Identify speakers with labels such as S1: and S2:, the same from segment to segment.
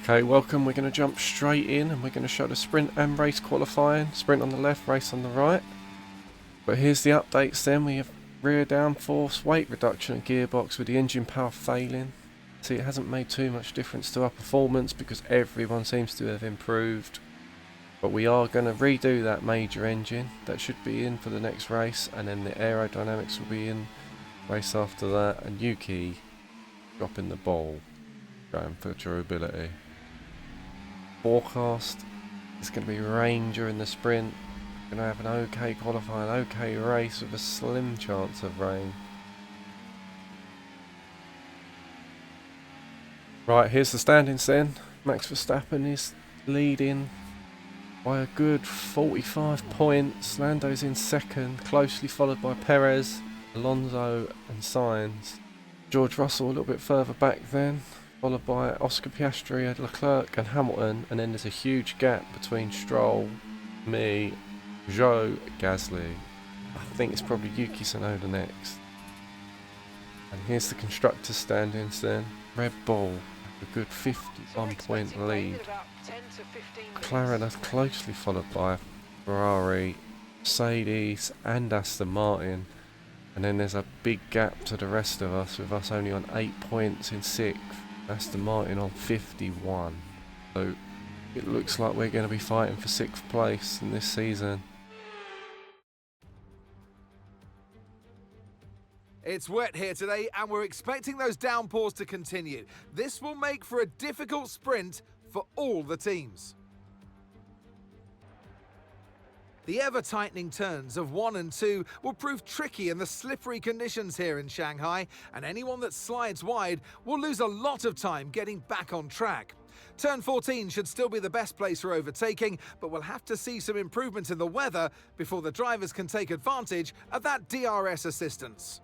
S1: Okay, welcome. We're going to jump straight in and we're going to show the sprint and race qualifying. Sprint on the left, race on the right. But here's the updates then. We have rear downforce, weight reduction and gearbox with the engine power failing. See, it hasn't made too much difference to our performance because everyone seems to have improved. But we are going to redo that major engine. That should be in for the next race, and then the aerodynamics will be in race after that, and Yuki dropping the ball, going for durability. Forecast is going to be rain during the sprint. Going to have an okay qualifying, okay race with a slim chance of rain. Right, here's the standings then. Max Verstappen is leading by a good 45 points. Lando's in second, closely followed by Perez, Alonso and Sainz. George Russell a little bit further back then, followed by Oscar Piastri, Leclerc and Hamilton, and then there's a huge gap between Stroll, me, Zhou, Gasly. I think it's probably Yuki Tsunoda next. And here's the constructors standings then. Red Bull, a good 51 point lead. McLaren are closely followed by Ferrari, Mercedes and Aston Martin. And then there's a big gap to the rest of us, with us only on 8 points in 6th. Aston Martin on 51. So it looks like we're going to be fighting for 6th place in this season.
S2: It's wet here today and we're expecting those downpours to continue. This will make for a difficult sprint for all the teams. The ever-tightening turns of 1 and 2 will prove tricky in the slippery conditions here in Shanghai, and anyone that slides wide will lose a lot of time getting back on track. Turn 14 should still be the best place for overtaking, but we'll have to see some improvement in the weather before the drivers can take advantage of that DRS assistance.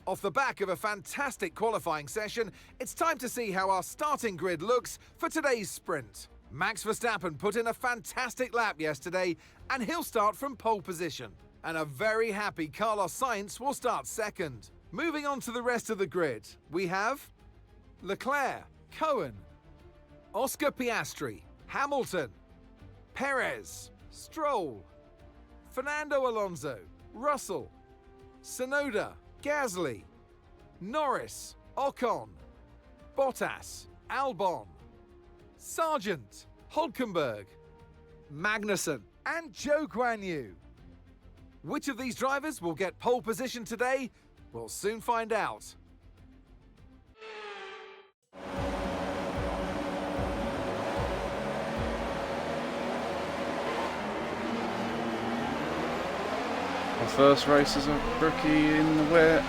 S2: Off the back of a fantastic qualifying session, it's time to see how our starting grid looks for today's sprint. Max Verstappen put in a fantastic lap yesterday, and he'll start from pole position. And a very happy Carlos Sainz will start second. Moving on to the rest of the grid, we have Leclerc, Cohen, Oscar Piastri, Hamilton, Perez, Stroll, Fernando Alonso, Russell, Tsunoda, Gasly, Norris, Ocon, Bottas, Albon, Sargent, Hulkenberg, Magnussen and Zhou Guanyu. Which of these drivers will get pole position today? We'll soon find out.
S1: Our first race is a rookie in the wet,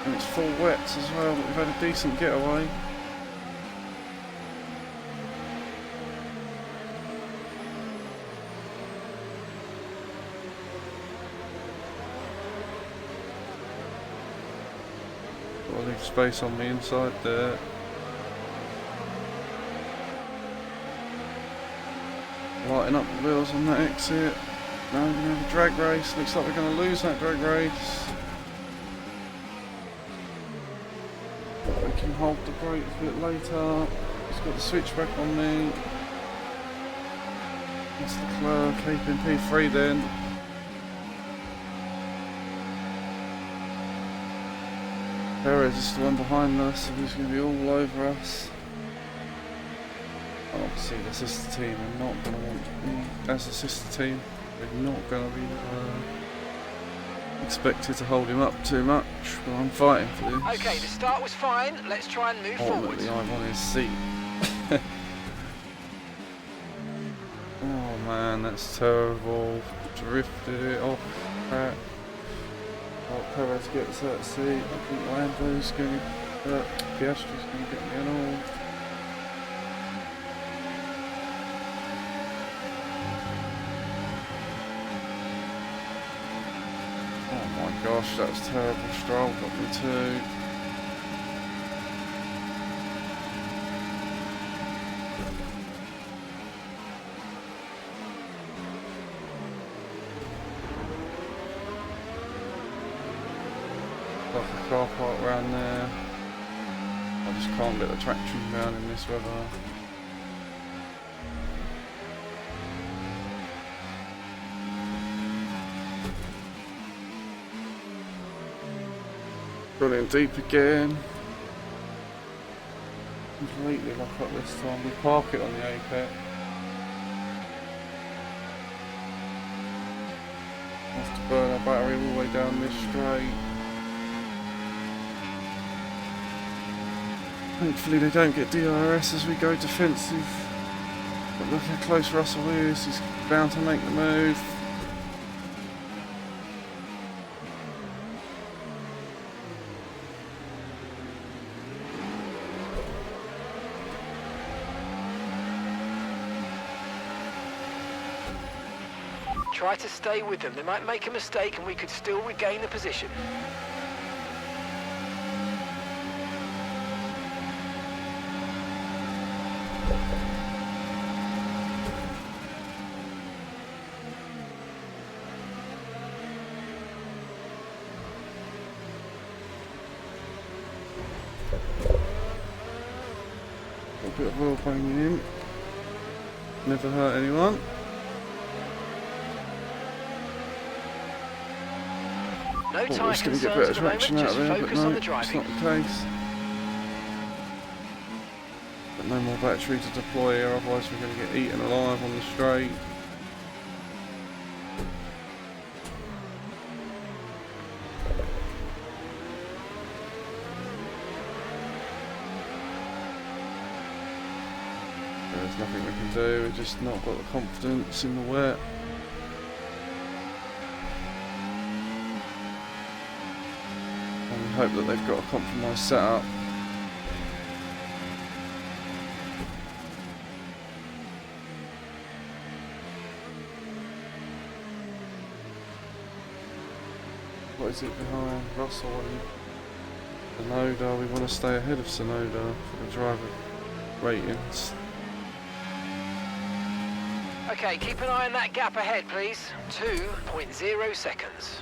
S1: and it's full wets as well, but we've had a decent getaway. Got to leave space on the inside there. Lighting up the wheels on that exit. Now we're going to have a drag race. Looks like we're going to lose that drag race. But we can hold the brakes a bit later. He's got the switch back on me. That's Leclerc keeping P3 then. Perez is the one behind us, so he's going to be all over us. Obviously the sister team are not going to want to be as a sister team. They're not going to be expected to hold him up too much, but I'm fighting for this.
S3: Okay, the start was fine. Let's try and move forward.
S1: Ultimately, I'm on his seat. Oh man, that's terrible. Drifted it off track. Oh, Perez gets that seat. I think Lando's going to... Piastri's going to get me an all. Gosh, that was terrible. Stroll got me too. Like a car park around there. I just can't get the traction down in this weather. Gone in deep again. Completely lock up this time. We park it on the apex. Have to burn our battery all the way down this straight. Thankfully they don't get DRS as we go defensive. But look how close Russell is. He's bound to make the move.
S3: Try to stay with them. They might make a mistake and we could still regain the position.
S1: A bit of oil banging in. Never hurt anyone.
S3: No
S1: Thought we
S3: tyre
S1: was going to get
S3: concerns
S1: better
S3: at the moment,
S1: traction out
S3: just
S1: of there, but
S3: focus
S1: no,
S3: on the
S1: it's
S3: driving.
S1: not the case. But no more battery to deploy here, otherwise we're going to get eaten alive on the straight. There's nothing we can do, we've just not got the confidence in the wet. And we hope that they've got a compromised setup. What is it behind Russell and Sonoda? We want to stay ahead of Sonoda for the driver ratings.
S3: Okay, keep an eye on that gap ahead, please. 2.0 seconds.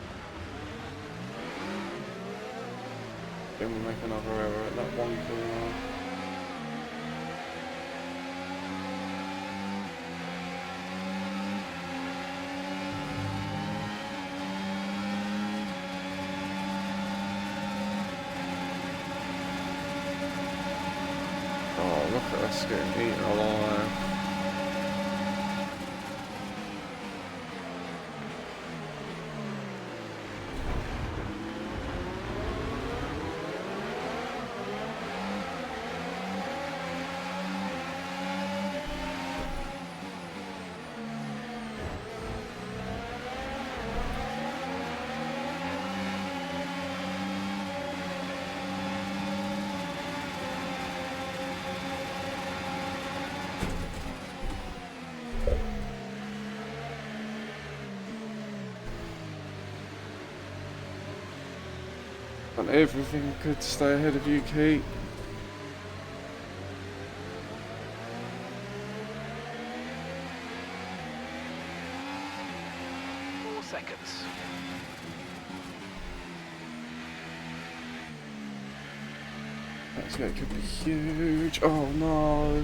S1: Then we make another error at that one corner. Oh, look at us getting eaten alive. Done everything I could to stay ahead of you, Keith.
S3: Seconds.
S1: That's going to be huge. Oh no.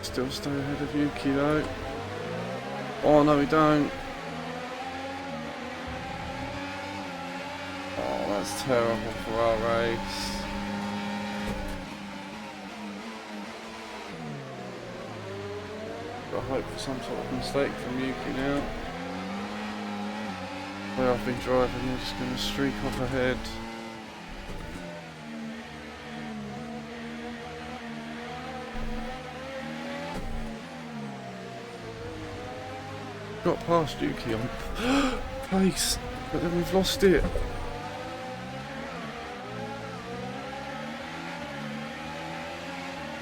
S1: Still stay ahead of Yuki though. Oh no, we don't. Oh, that's terrible for our race. I hope for some sort of mistake from Yuki now. The way I've been driving, they're just going to streak off ahead. Got past Yuki on pace, but then we've lost it.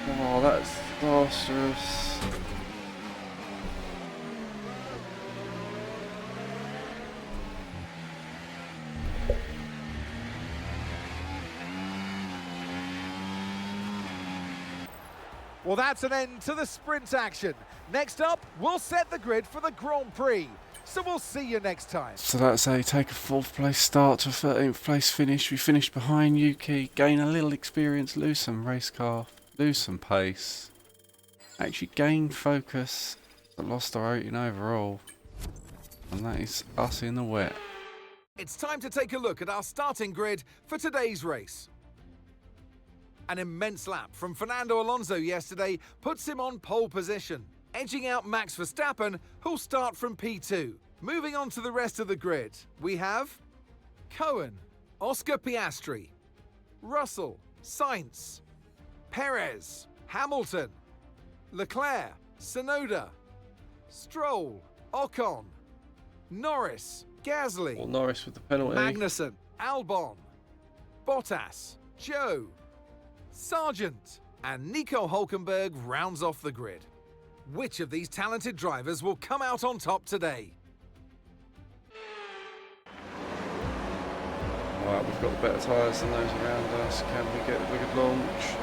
S1: Oh, that's disastrous.
S2: Well, that's an end to the sprint action. Next up, we'll set the grid for the Grand Prix. So we'll see you next time.
S1: So that's a take a 4th place start to a 13th place finish. We finished behind Yuki, gain a little experience, lose some race car, lose some pace, actually gain focus. but lost our 18 overall. And that is us in the wet.
S2: It's time to take a look at our starting grid for today's race. An immense lap from Fernando Alonso yesterday puts him on pole position, edging out Max Verstappen, who'll start from P2. Moving on to the rest of the grid, we have Cohen, Oscar Piastri, Russell, Sainz, Perez, Hamilton, Leclerc, Tsunoda, Stroll, Ocon, Norris, Gasly,
S1: Well, Norris with the penalty.
S2: Magnussen, Albon, Bottas, Joe, Sargent, and Nico Hulkenberg rounds off the grid. Which of these talented drivers will come out on top today?
S1: Right, we've got better tyres than those around us. Can we get a good launch?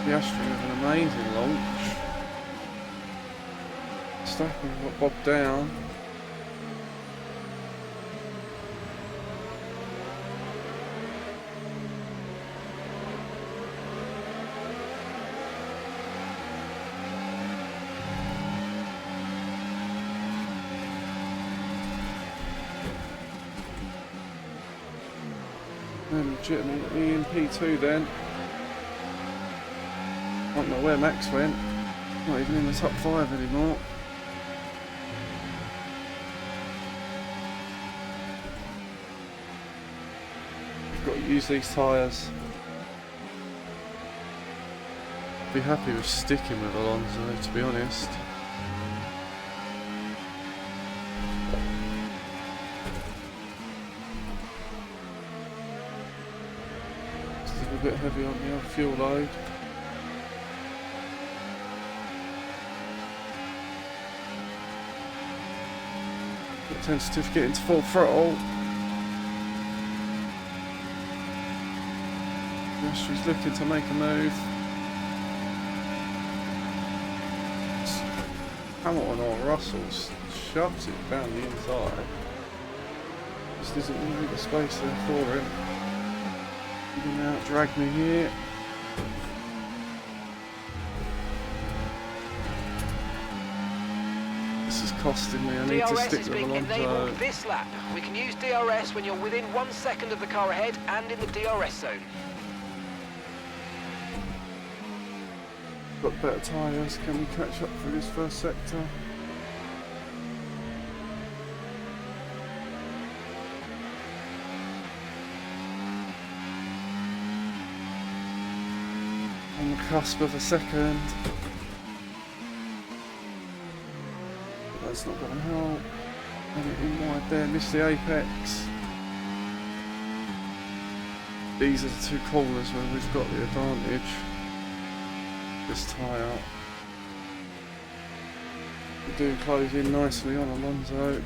S1: Piastri with an amazing launch. Verstappen got bogged down. Legitimately in P2 then. I don't know where Max went. Not even in the top 5 anymore. We've got to use these tyres. Be happy with sticking with Alonso, to be honest. A bit heavy on the fuel load. Bit tentative to get into full throttle. Piastri's looking to make a move. Hamilton or Russell shoves it down the inside. Just isn't really the space there for him. Now drag me here. This is costing me. I need to
S3: DRS
S1: stick
S3: is
S1: with
S3: being
S1: Alonso.
S3: enabled this lap. We can use DRS when you're within 1 second of the car ahead and in the DRS zone.
S1: Got better tyres. Can we catch up through this first sector? On the cusp of a second. But that's not going to help. And it in wide there, missed the apex. These are the two corners where we've got the advantage. This tyre. We do close in nicely on Alonso.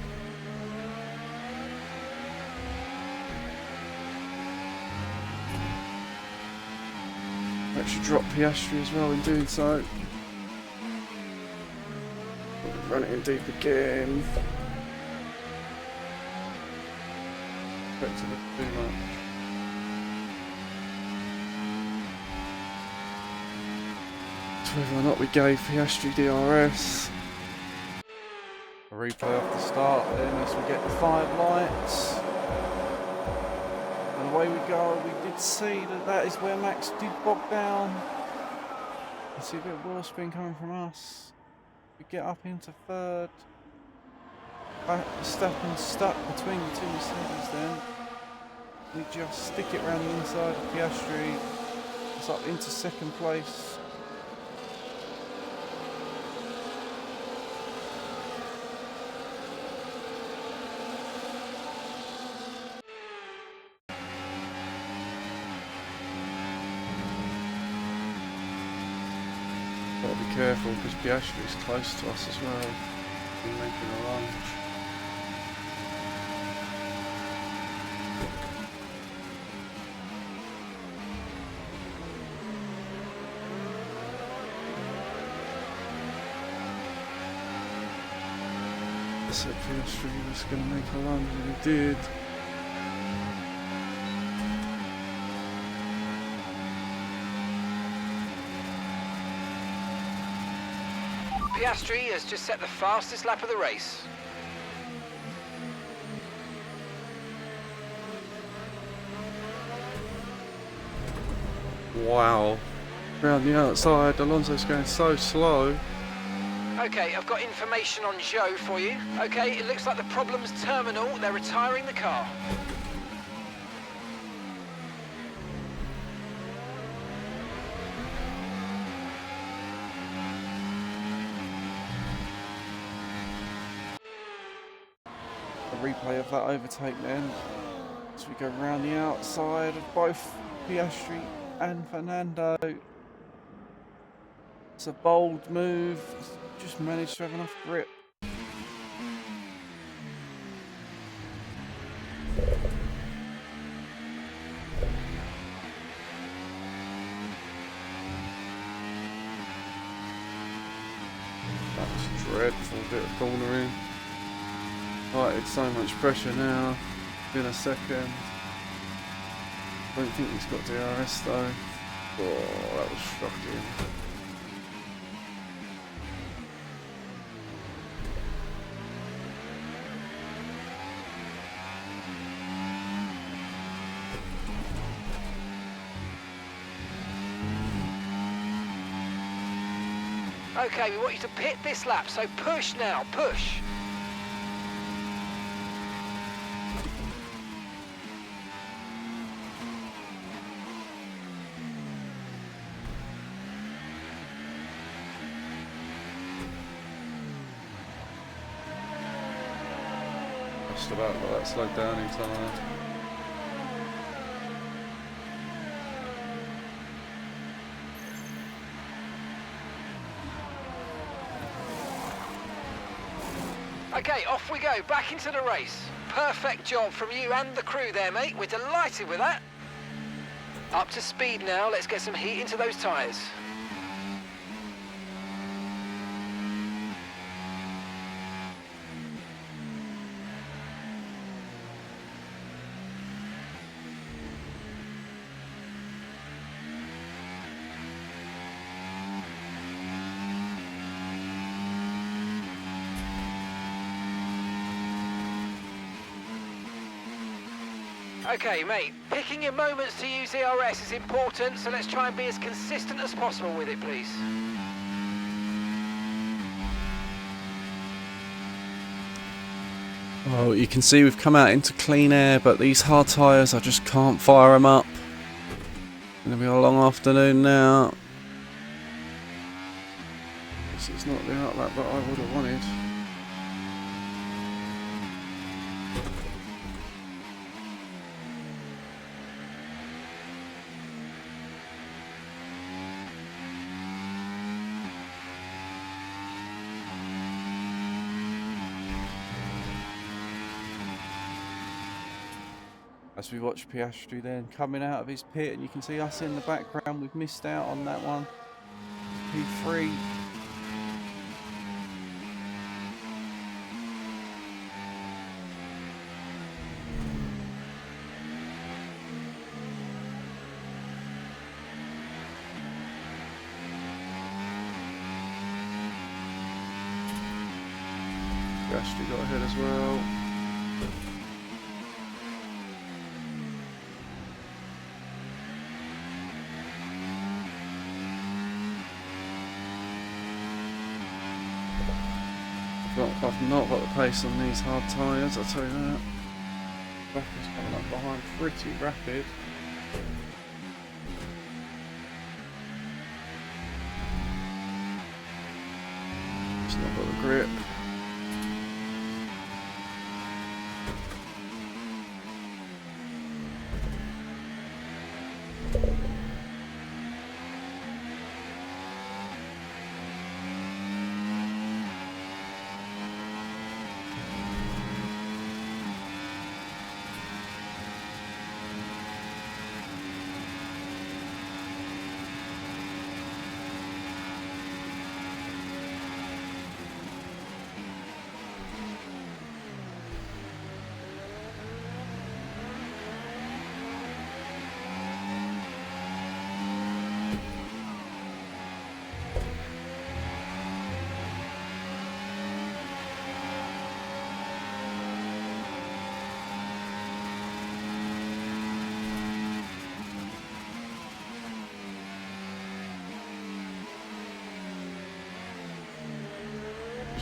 S1: Actually drop Piastri as well in doing so. Run it in deep again. Expected it too much. So whether or not we gave Piastri DRS. A replay off the start then as we get the 5 lights. And away we go. We did see that is where Max did bog down. I see a bit of wheel spin coming from us. We get up into 3rd. Verstappen stuck between the two Mercedes then. We just stick it around the inside of Piastri. It's up into 2nd place. Got to be careful because Piastri is close to us as well. We're making a lunge. I said Piastri was going to make a lunge and he did.
S3: Piastri has just set the fastest lap of the race.
S1: Wow. Round the outside, Alonso's going so slow.
S3: Okay, I've got information on Zhou for you. Okay, it looks like the problem's terminal. They're retiring the car.
S1: A replay of that overtake then. As we go round the outside of both Piastri and Fernando. It's a bold move. Just managed to have enough grip. That was dreadful bit of cornering. Right, it's so much pressure now. In a second. Don't think he's got DRS though. Oh, that was shocking.
S3: Okay, we want you to pit this lap, so push now, push.
S1: Just about got that slowed down in time.
S3: Okay, off we go, back into the race. Perfect job from you and the crew there, mate. We're delighted with that. Up to speed now, let's get some heat into those tyres. Okay, mate, picking your moments to use ERS is important, so let's try and be as consistent as possible with it, please.
S1: Oh, you can see we've come out into clean air, but these hard tyres, I just can't fire them up. It's going to be a long afternoon now. This is not the outlap that I would have wanted. As we watch Piastri then coming out of his pit, and you can see us in the background, we've missed out on that one. P3. Piastri got ahead as well. I've not got the pace on these hard tyres, I'll tell you that. Back is coming up behind pretty rapid. It's not got the grip.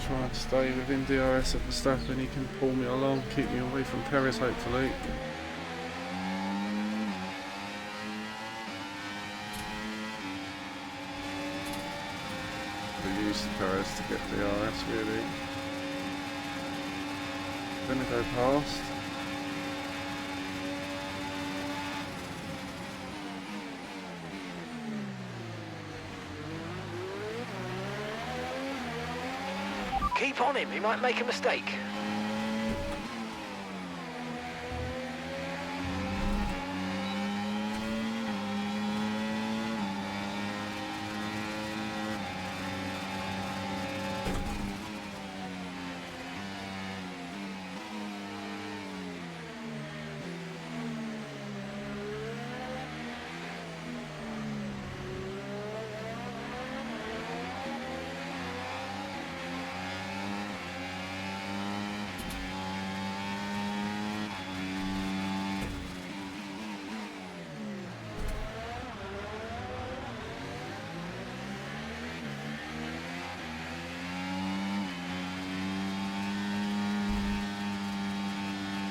S1: try and stay within DRS of Verstappen. He can pull me along, keep me away from Perez hopefully. We use Perez to get DRS really. Gonna go past.
S3: Keep on him, he might make a mistake.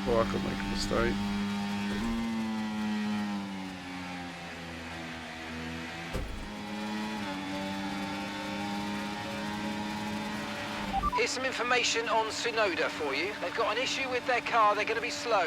S1: Or I could make a mistake.
S3: Here's some information on Tsunoda for you. They've got an issue with their car, they're going to be slow.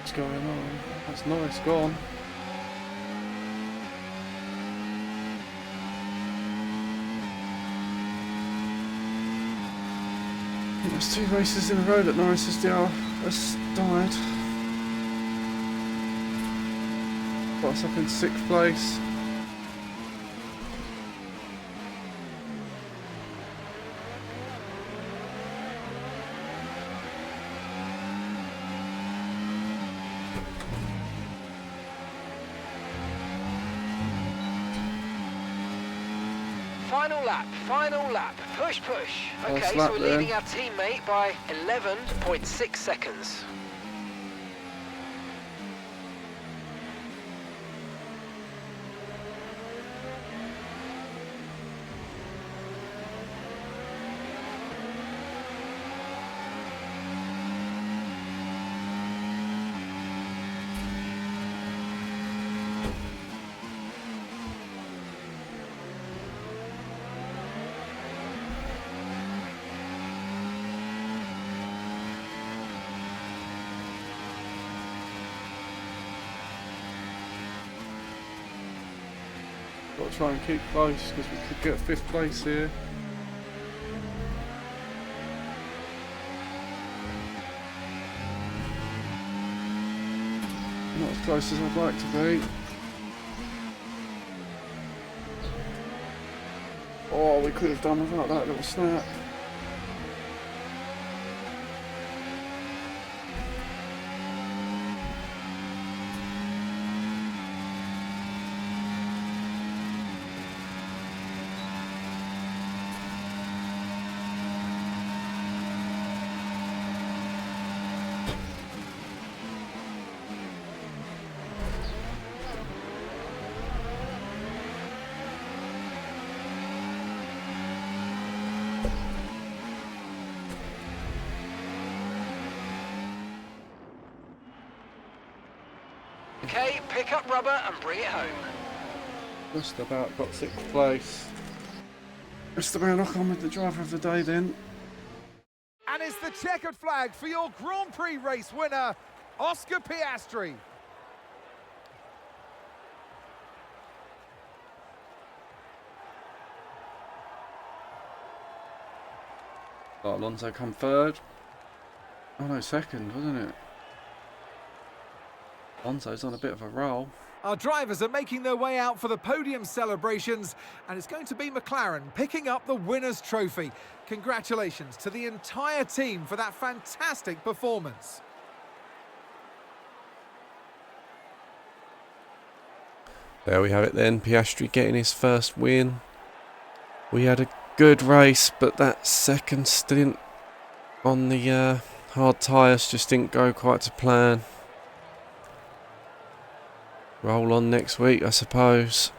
S1: What's going on? That's nice, gone. There's 2 races in a row that Norris has died. Got us up in 6th place.
S3: Final lap, push. Okay,
S1: Last
S3: so
S1: lap
S3: we're
S1: there.
S3: leading our teammate by 11.6 seconds.
S1: Got to try and keep close because we could get 5th place here. Not as close as I'd like to be. Oh, we could have done without that little snap.
S3: Okay, pick up rubber and bring it home.
S1: Just about got 6th place. Just about knock on with the driver of the day then.
S2: And it's the checkered flag for your Grand Prix race winner, Oscar Piastri.
S1: Got Alonso come 3rd. Oh no, 2nd, wasn't it? Alonso's on a bit of a roll.
S2: Our drivers are making their way out for the podium celebrations, and it's going to be McLaren picking up the winner's trophy. Congratulations to the entire team for that fantastic performance.
S1: There we have it then, Piastri getting his first win. We had a good race, but that second stint on the hard tyres just didn't go quite to plan. Roll on next week, I suppose.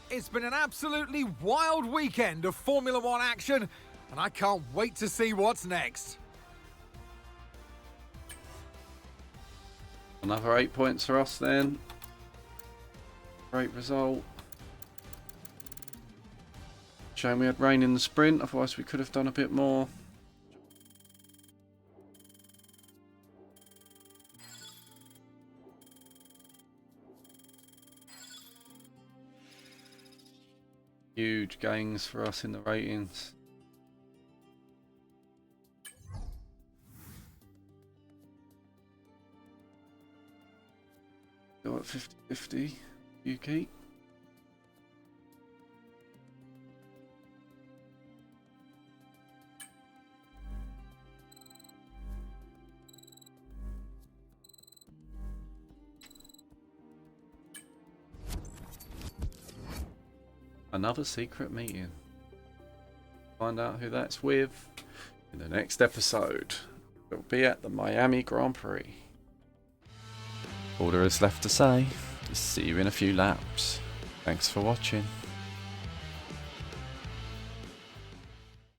S2: It's been an absolutely wild weekend of Formula One action, and I can't wait to see what's next.
S1: Another 8 points for us then. Great result. Shame we had rain in the sprint, otherwise we could have done a bit more. Huge gains for us in the ratings. Go at 50-50, Yuki. Another secret meeting. Find out who that's with in the next episode. It'll be at the Miami Grand Prix. All there is left to say is see you in a few laps. Thanks for watching.